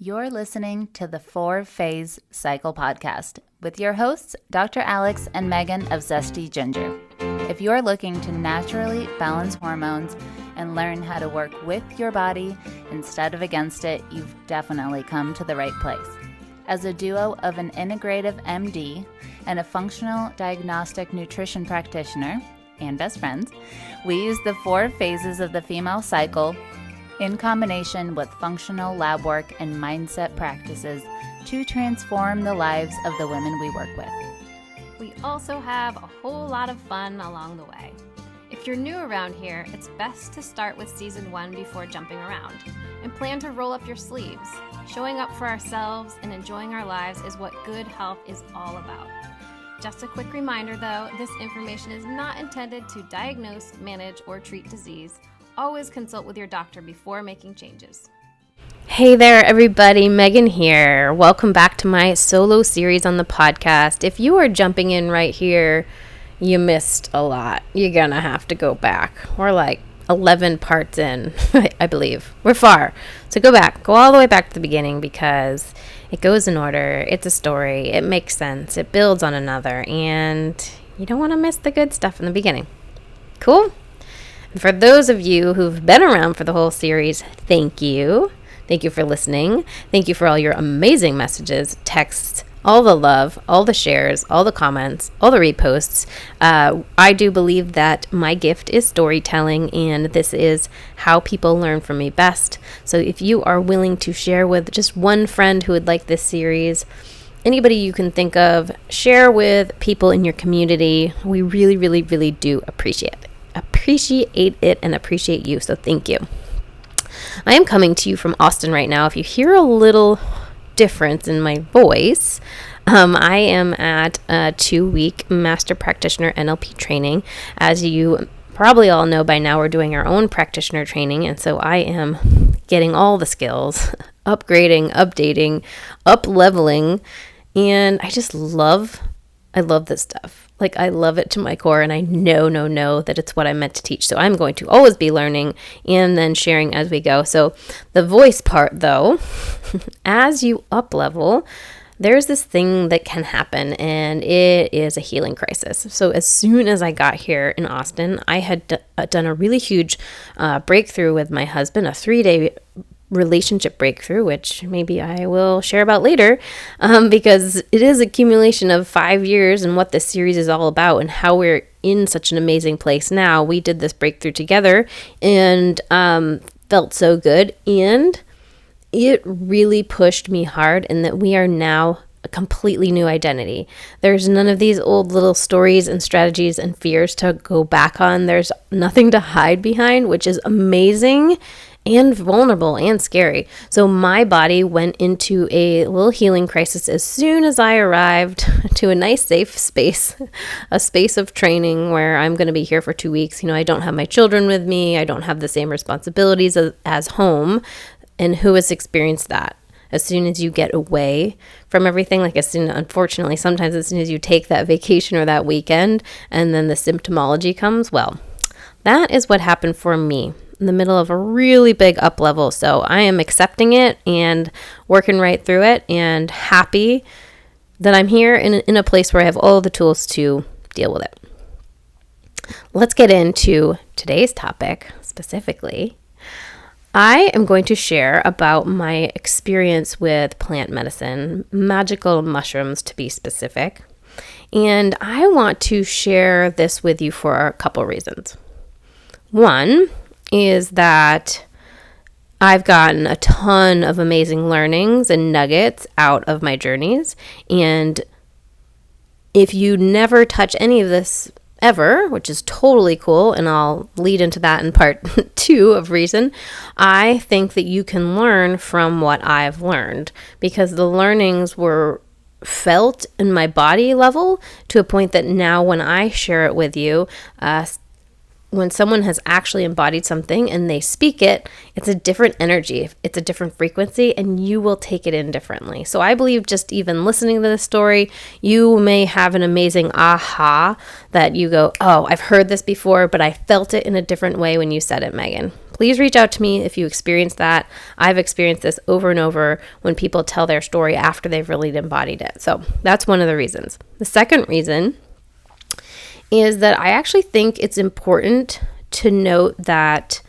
You're listening to the 4-Phase Cycle Podcast with your hosts, Dr. Alex and Megan of Zesty Ginger. If you're looking to naturally balance hormones and learn how to work with your body instead of against it, you've definitely come to the right place. As a duo of an integrative MD and a functional diagnostic nutrition practitioner and best friends, we use the 4 phases of the female cycle in combination with functional lab work and mindset practices to transform the lives of the women we work with. We also have a whole lot of fun along the way. If you're new around here, it's best to start with season 1 before jumping around and plan to roll up your sleeves. Showing up for ourselves and enjoying our lives is what good health is all about. Just a quick reminder though, this information is not intended to diagnose, manage, or treat disease. Always consult with your doctor before making changes. Hey there, everybody. Megan here. Welcome back to my solo series on the podcast. If you are jumping in right here, you missed a lot. You're going to have to go back. We're like 11 parts in, I believe. We're far. So go back. Go all the way back to the beginning because it goes in order. It's a story. It makes sense. It builds on another. And you don't want to miss the good stuff in the beginning. Cool? And for those of you who've been around for the whole series, thank you. Thank you for listening. Thank you for all your amazing messages, texts, all the love, all the shares, all the comments, all the reposts. I do believe that my gift is storytelling, and this is how people learn from me best. So if you are willing to share with just one friend who would like this series, anybody you can think of, share with people in your community. We really, really, really do appreciate it and appreciate you. So thank you. I am coming to you from Austin right now. If you hear a little difference in my voice, I am at a 2-week master practitioner NLP training. As you probably all know by now, we're doing our own practitioner training. And so I am getting all the skills, upgrading, updating, up-leveling. And I love this stuff. Like, I love it to my core, and I know that it's what I'm meant to teach. So I'm going to always be learning and then sharing as we go. So the voice part, though, as you up level, there's this thing that can happen, and it is a healing crisis. So as soon as I got here in Austin, I had done a really huge breakthrough with my husband, a 3-day relationship breakthrough, which maybe I will share about later, because it is accumulation of 5 years and what this series is all about and how we're in such an amazing place now. We did this breakthrough together and felt so good, and it really pushed me hard in that we are now a completely new identity. There's none of these old little stories and strategies and fears to go back on. There's nothing to hide behind, which is amazing and vulnerable and scary. So my body went into a little healing crisis as soon as I arrived to a nice safe space, a space of training where I'm going to be here for 2 weeks. You know, I don't have my children with me. I don't have the same responsibilities as home. And who has experienced that? As soon as you get away from everything, unfortunately, sometimes as soon as you take that vacation or that weekend and then the symptomology comes, well, that is what happened for me in the middle of a really big up level. So I am accepting it and working right through it and happy that I'm here in a place where I have all the tools to deal with it. Let's get into today's topic specifically. I am going to share about my experience with plant medicine, magical mushrooms to be specific. And I want to share this with you for a couple reasons. One is that I've gotten a ton of amazing learnings and nuggets out of my journeys. And if you never touch any of this ever, which is totally cool, and I'll lead into that in part 2 of reason, I think that you can learn from what I've learned, because the learnings were felt in my body level to a point that now when I share it with you, when someone has actually embodied something and they speak it, it's a different energy, it's a different frequency, and you will take it in differently. So I believe just even listening to this story, you may have an amazing aha that you go, oh, I've heard this before, but I felt it in a different way when you said it, Megan. please reach out to me if you experience that. I've experienced this over and over when people tell their story after they've really embodied it. So that's one of the reasons. The second reason is that I actually think it's important to note that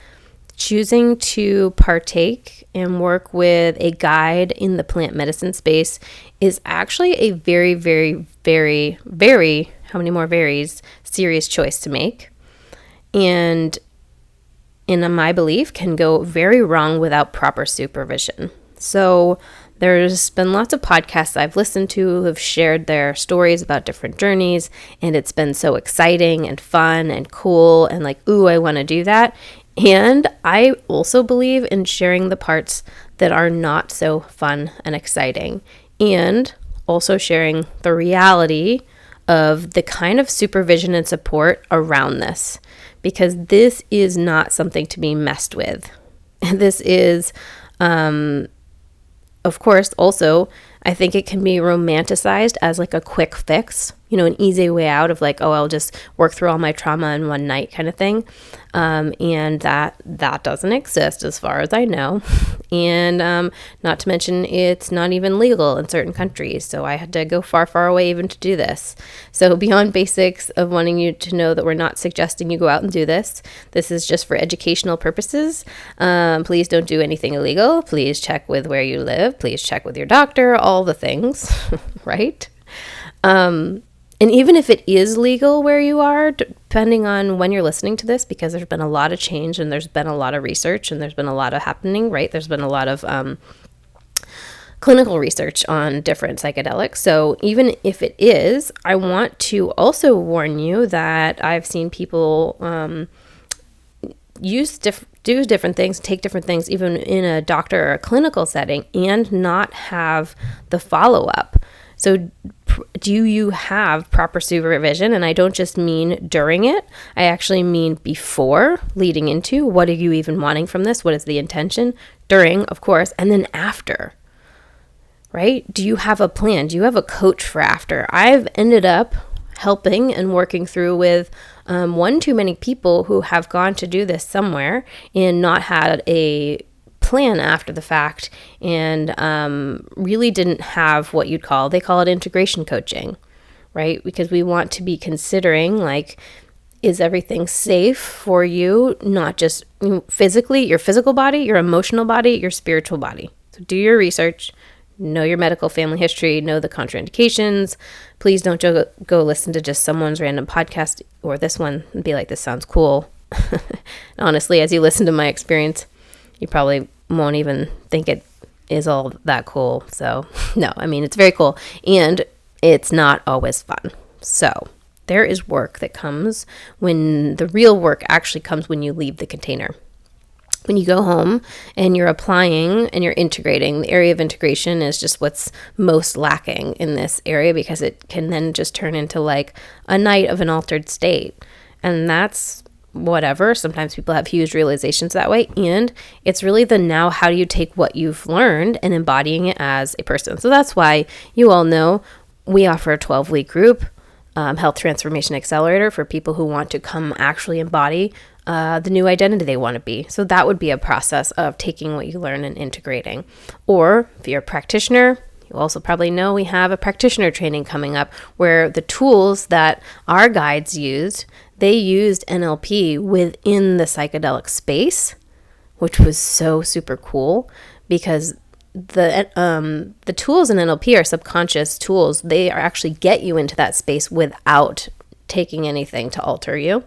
choosing to partake and work with a guide in the plant medicine space is actually a very, very, very, very, how many more varies, serious choice to make. And in my belief, can go very wrong without proper supervision. So there's been lots of podcasts I've listened to who have shared their stories about different journeys, and it's been so exciting and fun and cool and like, ooh, I want to do that. And I also believe in sharing the parts that are not so fun and exciting, and also sharing the reality of the kind of supervision and support around this, because this is not something to be messed with. This is, of course, also, I think it can be romanticized as like a quick fix, an easy way out of like, oh, I'll just work through all my trauma in one night kind of thing. And that doesn't exist as far as I know. And not to mention, it's not even legal in certain countries. So I had to go far, far away even to do this. So beyond basics of wanting you to know that we're not suggesting you go out and do this, this is just for educational purposes. Please don't do anything illegal. Please check with where you live. Please check with your doctor, all the things, right? And even if it is legal where you are, depending on when you're listening to this, because there's been a lot of change and there's been a lot of research and there's been a lot of happening, right? There's been a lot of clinical research on different psychedelics. So even if it is, I want to also warn you that I've seen people do different things, take different things, even in a doctor or a clinical setting, and not have the follow-up. So do you have proper supervision? And I don't just mean during it. I actually mean before, leading into. What are you even wanting from this? What is the intention? During, of course, and then after, right? Do you have a plan? Do you have a coach for after? I've ended up helping and working through with one too many people who have gone to do this somewhere and not had a plan after the fact, and really didn't have what you'd call, they call it integration coaching, right? Because we want to be considering, like, is everything safe for you, not just physically, your physical body, your emotional body, your spiritual body. So do your research, know your medical family history, know the contraindications. Please don't go listen to just someone's random podcast or this one and be like, this sounds cool. Honestly, as you listen to my experience, you probably won't even think it is all that cool. So no, I mean, it's very cool, and it's not always fun. So there is work that comes when the real work actually comes when you leave the container. When you go home and you're applying and you're integrating, the area of integration is just what's most lacking in this area, because it can then just turn into like a night of an altered state. And that's whatever. Sometimes people have huge realizations that way. And it's really the now, how do you take what you've learned and embodying it as a person? So that's why you all know we offer a 12-week group, Health Transformation Accelerator, for people who want to come actually embody the new identity they want to be. So that would be a process of taking what you learn and integrating. Or if you're a practitioner, you also probably know we have a practitioner training coming up where the tools that our guides used, they used NLP within the psychedelic space, which was so super cool, because the tools in NLP are subconscious tools. They are actually get you into that space without taking anything to alter you.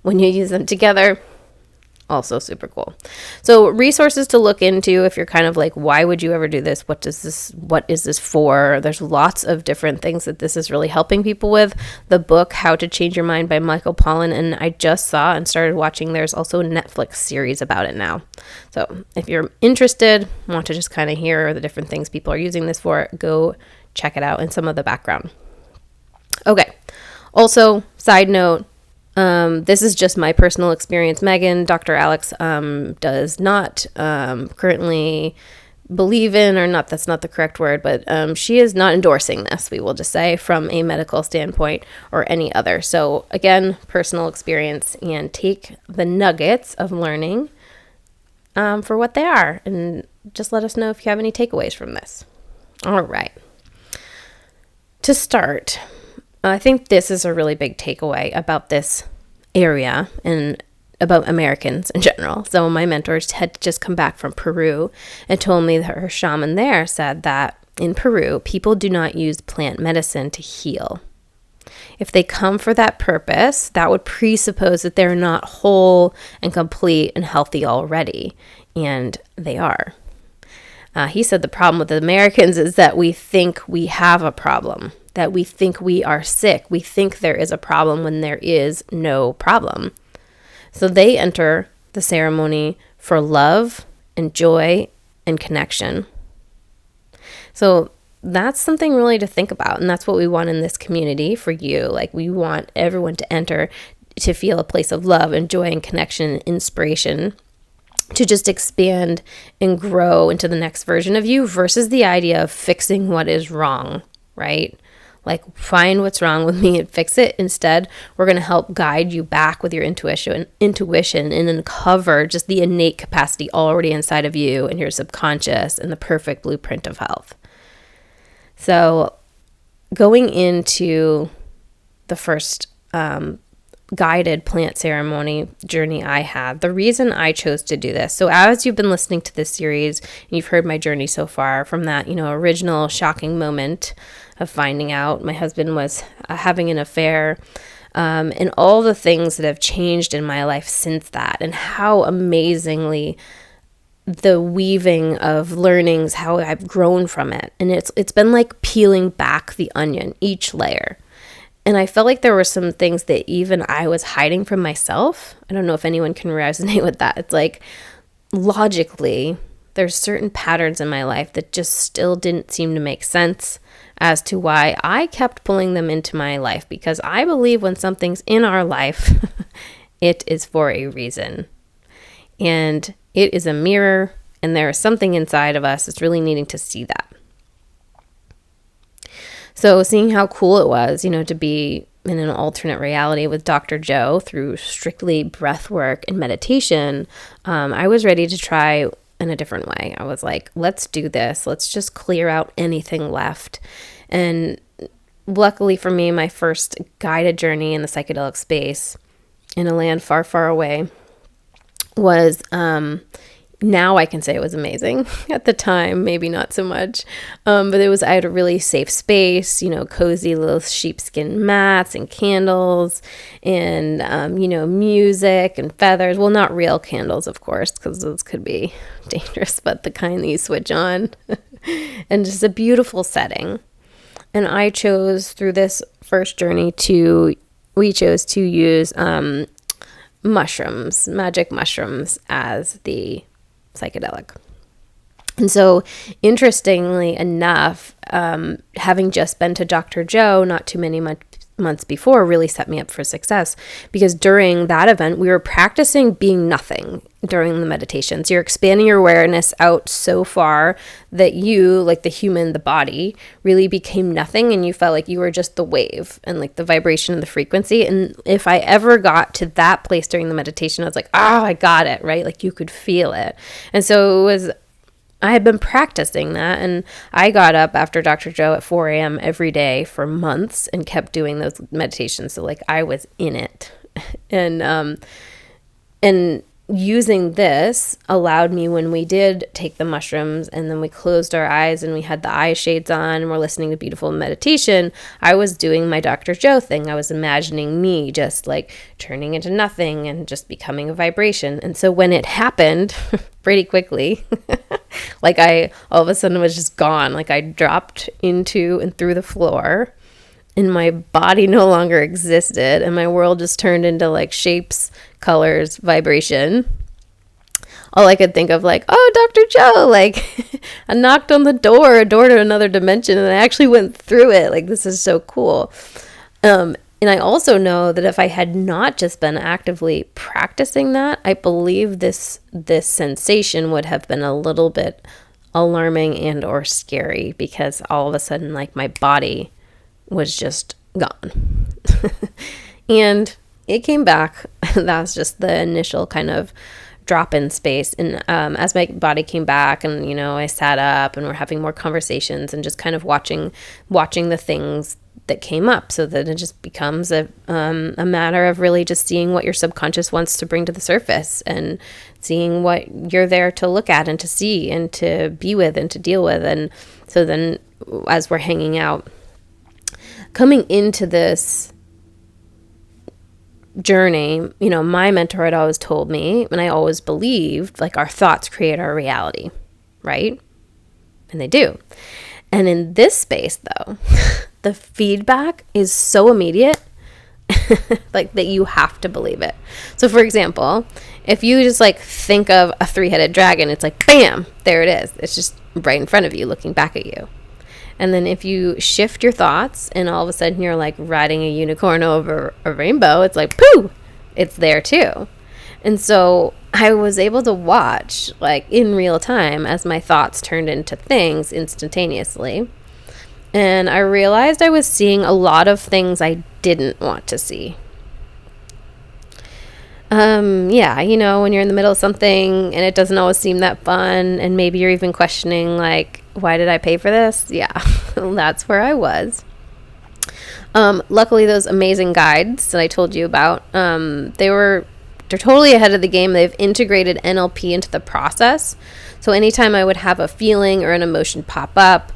When you use them together, also super cool. So resources to look into if you're kind of like, why would you ever do this? What is this for? There's lots of different things that this is really helping people with. The book, How to Change Your Mind by Michael Pollan, and I just saw and started watching, there's also a Netflix series about it now. So if you're interested, want to just kind of hear the different things people are using this for, go check it out and some of the background. Okay. Also, side note, this is just my personal experience. Megan, Dr. Alex, does not currently believe in, or not, that's not the correct word, but she is not endorsing this, we will just say, from a medical standpoint or any other. So again, personal experience, and take the nuggets of learning for what they are, and just let us know if you have any takeaways from this. All right. To start, I think this is a really big takeaway about this area and about Americans in general. So my mentors had just come back from Peru and told me that her shaman there said that in Peru, people do not use plant medicine to heal. If they come for that purpose, that would presuppose that they're not whole and complete and healthy already, and they are. He said the problem with the Americans is that we think we have a problem, that we think we are sick. We think there is a problem when there is no problem. So they enter the ceremony for love and joy and connection. So that's something really to think about. And that's what we want in this community for you. Like, we want everyone to enter to feel a place of love and joy and connection and inspiration, to just expand and grow into the next version of you, versus the idea of fixing what is wrong, right? Like, find what's wrong with me and fix it. Instead, we're going to help guide you back with your intuition and uncover just the innate capacity already inside of you and your subconscious and the perfect blueprint of health. So going into the first guided plant ceremony journey I had, the reason I chose to do this. So as you've been listening to this series, you've heard my journey so far from that, original shocking moment of finding out my husband was having an affair, and all the things that have changed in my life since that, and how amazingly the weaving of learnings, how I've grown from it. And it's been like peeling back the onion, each layer. And I felt like there were some things that even I was hiding from myself. I don't know if anyone can resonate with that. It's like, logically, there's certain patterns in my life that just still didn't seem to make sense as to why I kept pulling them into my life. Because I believe when something's in our life, it is for a reason. And it is a mirror, and there is something inside of us that's really needing to see that. So seeing how cool it was, to be in an alternate reality with Dr. Joe through strictly breath work and meditation, I was ready to try in a different way. I was like, let's do this. Let's just clear out anything left. And luckily for me, my first guided journey in the psychedelic space in a land far, far away was, now I can say it was amazing. At the time, maybe not so much. But I had a really safe space, cozy little sheepskin mats and candles and, music and feathers. Well, not real candles, of course, because those could be dangerous, but the kind that you switch on. And just a beautiful setting. And I chose through this first journey we chose to use mushrooms, magic mushrooms, as the psychedelic. And so, interestingly enough, having just been to Dr. Joe not too many months before really set me up for success, because during that event, we were practicing being nothing during the meditations. You're expanding your awareness out so far that you, like the human, the body, really became nothing, and you felt like you were just the wave and like the vibration and the frequency. And if I ever got to that place during the meditation, I was like, oh, I got it, right? Like you could feel it. And so I had been practicing that, and I got up after Dr. Joe at 4 a.m. every day for months and kept doing those meditations. So like I was in it. And using this allowed me, when we did take the mushrooms and then we closed our eyes and we had the eye shades on and we're listening to beautiful meditation, I was doing my Dr. Joe thing. I was imagining me just like turning into nothing and just becoming a vibration. And so when it happened pretty quickly, like I all of a sudden was just gone. Like I dropped into and through the floor, and my body no longer existed, and my world just turned into like shapes, colors, vibration. All I could think of, like, oh, Dr. Joe, like I knocked on the door, a door to another dimension, and I actually went through it. Like, this is so cool. And I also know that if I had not just been actively practicing that, I believe this sensation would have been a little bit alarming and or scary, because all of a sudden, like, my body was just gone. And it came back. That was just the initial kind of drop-in space. And as my body came back and, you know, I sat up and we're having more conversations and just kind of watching the things that came up, so that it just becomes a matter of really just seeing what your subconscious wants to bring to the surface and seeing what you're there to look at and to see and to be with and to deal with. And so then as we're hanging out, coming into this journey, you know, my mentor had always told me, and I always believed, like, our thoughts create our reality, right? And they do. And in this space, though, the feedback is so immediate, like, that you have to believe it. So, for example, if you just, like, think of a 3-headed dragon, it's like, bam, there it is. It's just right in front of you, looking back at you. And then if you shift your thoughts and all of a sudden you're, like, riding a unicorn over a rainbow, it's like, pooh, it's there too. And so I was able to watch, like, in real time as my thoughts turned into things instantaneously. And I realized I was seeing a lot of things I didn't want to see. Yeah, you know, when you're in the middle of something and it doesn't always seem that fun, and maybe you're even questioning, like, why did I pay for this? Yeah, that's where I was. Luckily, those amazing guides that I told you about, they're totally ahead of the game. They've integrated NLP into the process. So anytime I would have a feeling or an emotion pop up,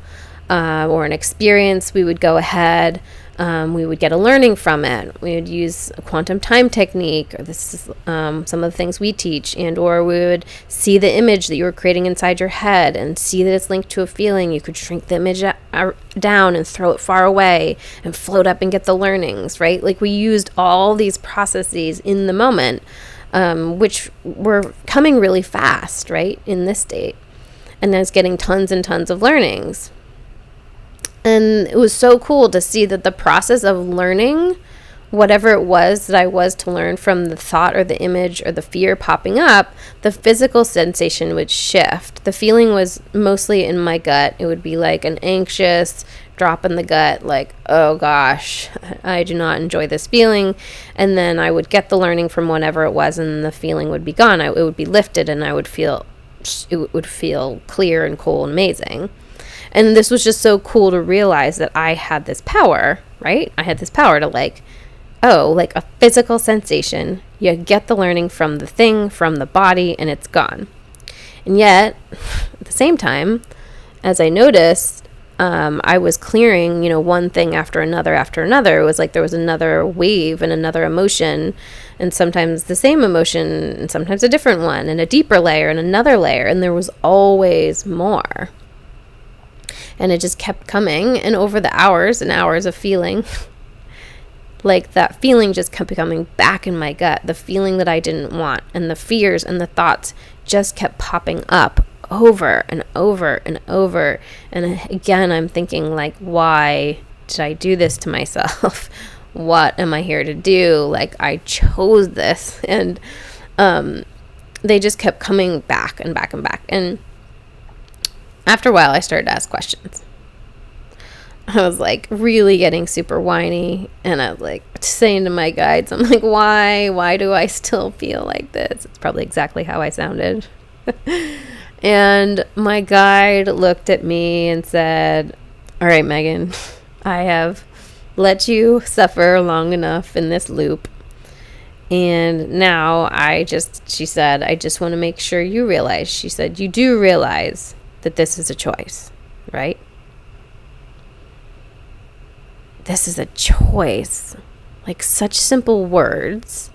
or an experience, we would go ahead, we would get a learning from it. We would use a quantum time technique, or this is some of the things we teach, and or we would see the image that you were creating inside your head and see that it's linked to a feeling. You could shrink the image down and throw it far away and float up and get the learnings, right? Like, we used all these processes in the moment, which were coming really fast, right, in this state. And I was getting tons and tons of learnings. And it was so cool to see that the process of learning whatever it was that I was to learn from the thought or the image or the fear popping up, the physical sensation would shift. The feeling was mostly in my gut. It would be like an anxious drop in the gut, like, oh gosh, I do not enjoy this feeling. And then I would get the learning from whatever it was, and the feeling would be gone. It would be lifted, and it would feel clear and cool and amazing. And this was just so cool to realize that I had this power, right? I had this power to, like, oh, like a physical sensation. You get the learning from the thing, from the body, and it's gone. And yet, at the same time, as I noticed, I was clearing, you know, one thing after another. It was like there was another wave and another emotion, and sometimes the same emotion, and sometimes a different one, and a deeper layer and another layer, and there was always more. And it just kept coming, and over the hours and hours of feeling, like, that feeling just kept coming back in my gut, the feeling that I didn't want, and the fears and the thoughts just kept popping up over and over and over. And again, I'm thinking, like, why did I do this to myself? What am I here to do? Like, I chose this. And they just kept coming back and back and back. And after a while, I started to ask questions. I was, like, really getting super whiny, and I was, like, saying to my guides, I'm like, why do I still feel like this? It's probably exactly how I sounded. And my guide looked at me and said, all right, Megan, I have let you suffer long enough in this loop. And now she said, I just want to make sure you realize, she said, you do realize that this is a choice, right? This is a choice. Like, such simple words,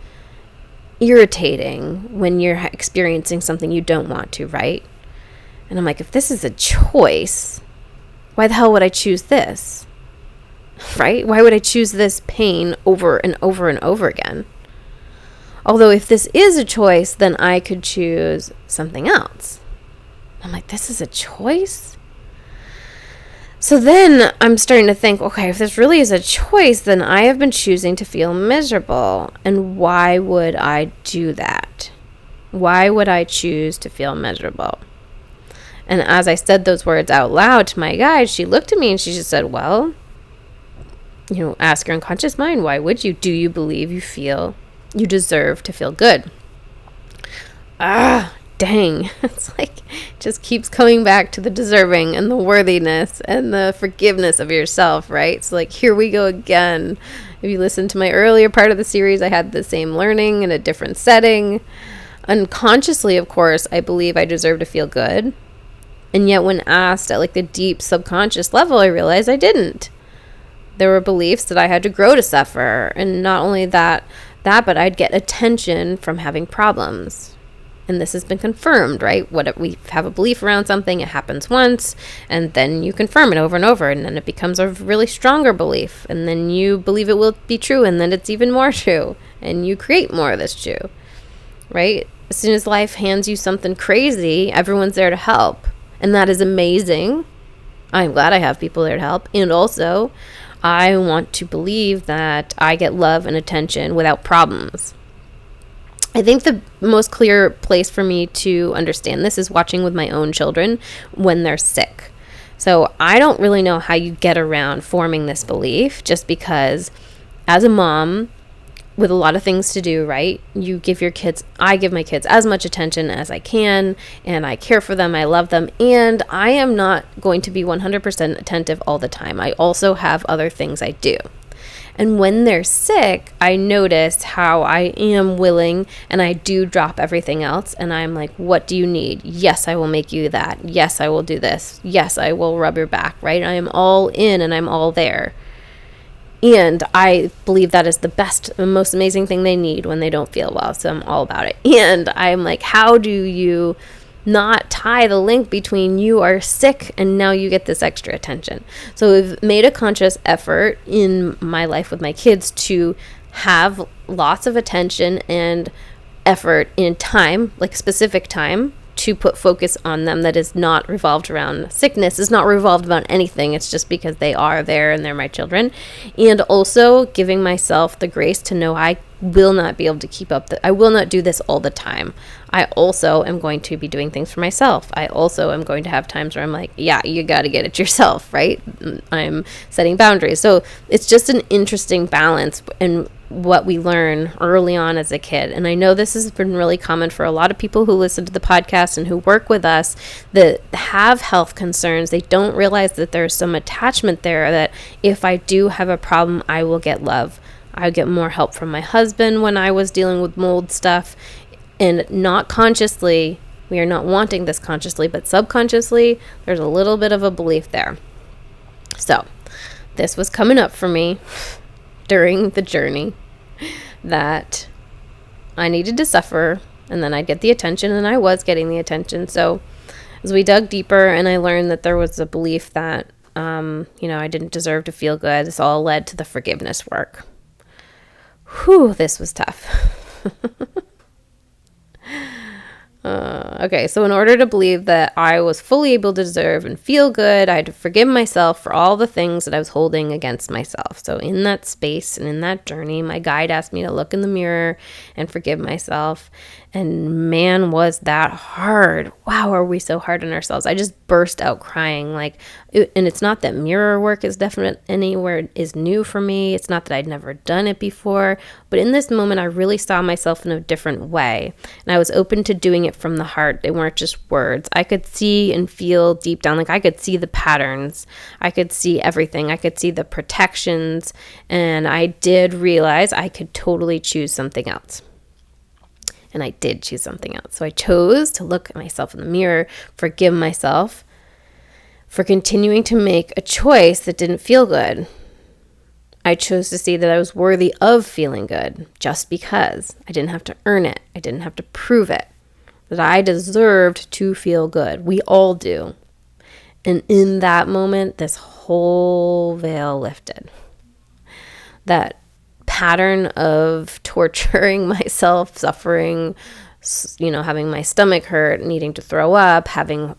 irritating when you're experiencing something you don't want to, right? And I'm like, if this is a choice, why the hell would I choose this? Right? Why would I choose this pain over and over and over again? Although if this is a choice, then I could choose something else. I'm like, this is a choice? So then I'm starting to think, okay, if this really is a choice, then I have been choosing to feel miserable. And why would I do that? Why would I choose to feel miserable? And as I said those words out loud to my guide, she looked at me and she just said, well, you know, ask your unconscious mind, why would you? Do you believe you deserve to feel good? dang. It's like, just keeps coming back to the deserving and the worthiness and the forgiveness of yourself, right? So like, here we go again. If you listen to my earlier part of the series, I had the same learning in a different setting. Unconsciously, of course, I believe I deserve to feel good. And yet when asked at like the deep subconscious level, I realized I didn't. There were beliefs that I had to grow to suffer. And not only that, but I'd get attention from having problems. And this has been confirmed, right? We have a belief around something, it happens once, and then you confirm it over and over, and then it becomes a really stronger belief, and then you believe it will be true, and then it's even more true, and you create more of this true, right? As soon as life hands you something crazy, everyone's there to help, and that is amazing. I'm glad I have people there to help, and also, I want to believe that I get love and attention without problems. I think the most clear place for me to understand this is watching with my own children when they're sick. So I don't really know how you get around forming this belief, just because as a mom with a lot of things to do, right? I give my kids as much attention as I can, and I care for them, I love them, and I am not going to be 100% attentive all the time. I also have other things I do. And when they're sick, I notice how I am willing, and I do drop everything else. And I'm like, what do you need? Yes, I will make you that. Yes, I will do this. Yes, I will rub your back, right? I am all in and I'm all there. And I believe that is the best and most amazing thing they need when they don't feel well. So I'm all about it. And I'm like, how do you not tie the link between you are sick and now you get this extra attention? So we've made a conscious effort in my life with my kids to have lots of attention and effort in time, like specific time, to put focus on them that is not revolved around sickness, is not revolved around anything. It's just because they are there and they're my children. And also giving myself the grace to know I will not be able to keep up. I will not do this all the time. I also am going to be doing things for myself. I also am going to have times where I'm like, yeah, you got to get it yourself, right? I'm setting boundaries. So it's just an interesting balance in what we learn early on as a kid. And I know this has been really common for a lot of people who listen to the podcast and who work with us that have health concerns. They don't realize that there's some attachment there, that if I do have a problem, I will get love. I get more help from my husband when I was dealing with mold stuff. And not consciously, we are not wanting this consciously, but subconsciously, there's a little bit of a belief there. So this was coming up for me during the journey, that I needed to suffer and then I'd get the attention, and I was getting the attention. So as we dug deeper and I learned that there was a belief that, I didn't deserve to feel good, this all led to the forgiveness work. Whew, this was tough. Okay, so in order to believe that I was fully able to deserve and feel good, I had to forgive myself for all the things that I was holding against myself. So in that space and in that journey, my guide asked me to look in the mirror and forgive myself. And man, was that hard. Wow, are we so hard on ourselves? I just burst out crying. And it's not that mirror work is definite anywhere is new for me. It's not that I'd never done it before. But in this moment, I really saw myself in a different way. And I was open to doing it from the heart. They weren't just words. I could see and feel deep down, I could see the patterns. I could see everything. I could see the protections. And I did realize I could totally choose something else. And I did choose something else. So I chose to look at myself in the mirror, forgive myself for continuing to make a choice that didn't feel good. I chose to see that I was worthy of feeling good just because. I didn't have to earn it. I didn't have to prove it. That I deserved to feel good. We all do. And in that moment, this whole veil lifted. That pattern of torturing myself, suffering, having my stomach hurt, needing to throw up, having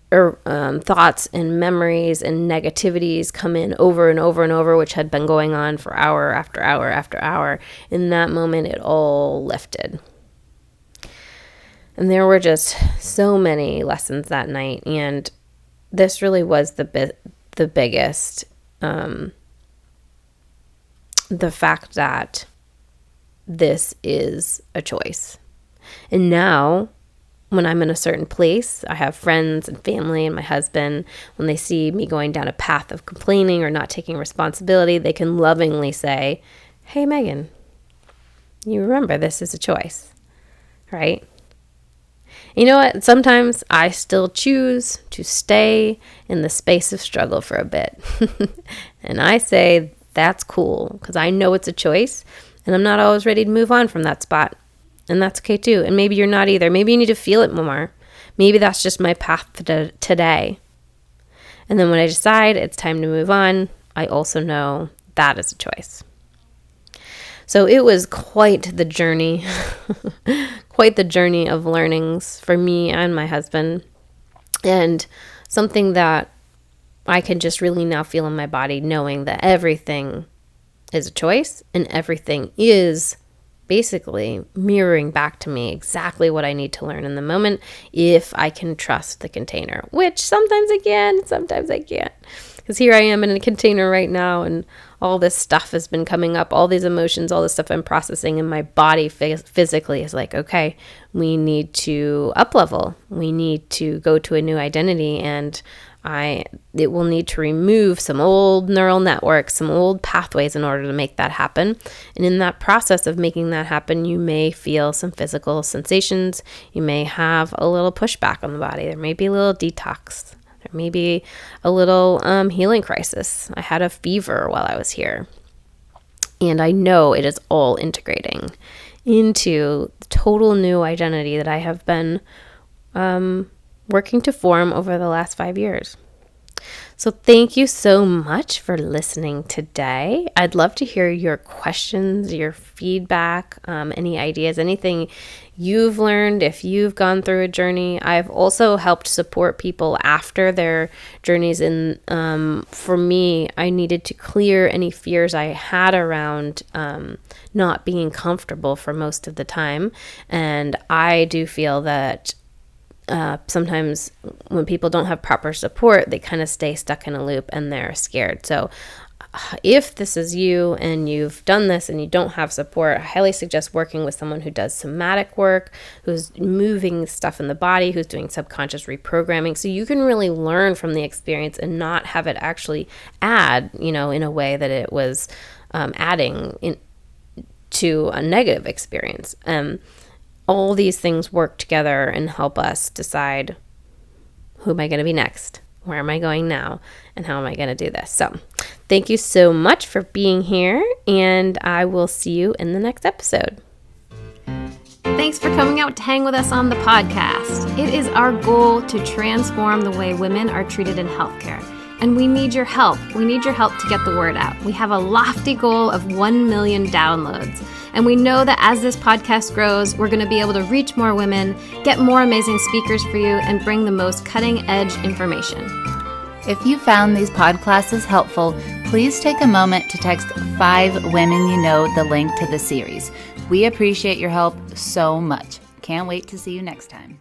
thoughts and memories and negativities come in over and over and over, which had been going on for hour after hour after hour. In that moment, it all lifted. And there were just so many lessons that night. And this really was the biggest, the fact that this is a choice. And now when I'm in a certain place, I have friends and family and my husband, when they see me going down a path of complaining or not taking responsibility, they can lovingly say, hey, Megan, you remember this is a choice, right? You know what? Sometimes I still choose to stay in the space of struggle for a bit. And I say that's cool because I know it's a choice and I'm not always ready to move on from that spot. And that's okay too. And maybe you're not either. Maybe you need to feel it more. Maybe that's just my path today. And then when I decide it's time to move on, I also know that is a choice. So it was quite the journey, quite the journey of learnings for me and my husband, and something that I can just really now feel in my body, knowing that everything is a choice and everything is basically mirroring back to me exactly what I need to learn in the moment if I can trust the container, which sometimes I can, sometimes I can't. Because here I am in a container right now and all this stuff has been coming up, all these emotions, all this stuff I'm processing, and my body physically is like, okay, we need to up level. We need to go to a new identity, and it will need to remove some old neural networks, some old pathways in order to make that happen. And in that process of making that happen, you may feel some physical sensations. You may have a little pushback on the body. There may be a little detox. There may be a little healing crisis. I had a fever while I was here. And I know it is all integrating into the total new identity that I have been working to form over the last 5 years. So thank you so much for listening today. I'd love to hear your questions, your feedback, any ideas, anything you've learned if you've gone through a journey. I've also helped support people after their journeys. And for me, I needed to clear any fears I had around not being comfortable for most of the time. And I do feel that sometimes when people don't have proper support, they kind of stay stuck in a loop and they're scared. So if this is you and you've done this and you don't have support, I highly suggest working with someone who does somatic work, who's moving stuff in the body, who's doing subconscious reprogramming, so you can really learn from the experience and not have it actually add, in a way that it was adding to a negative experience. All these things work together and help us decide, who am I going to be next? Where am I going now? And how am I going to do this? So thank you so much for being here, and I will see you in the next episode. Thanks for coming out to hang with us on the podcast. It is our goal to transform the way women are treated in healthcare. And we need your help. We need your help to get the word out. We have a lofty goal of 1 million downloads. And we know that as this podcast grows, we're going to be able to reach more women, get more amazing speakers for you, and bring the most cutting-edge information. If you found these podclasses helpful, please take a moment to text 5 women you know the link to the series. We appreciate your help so much. Can't wait to see you next time.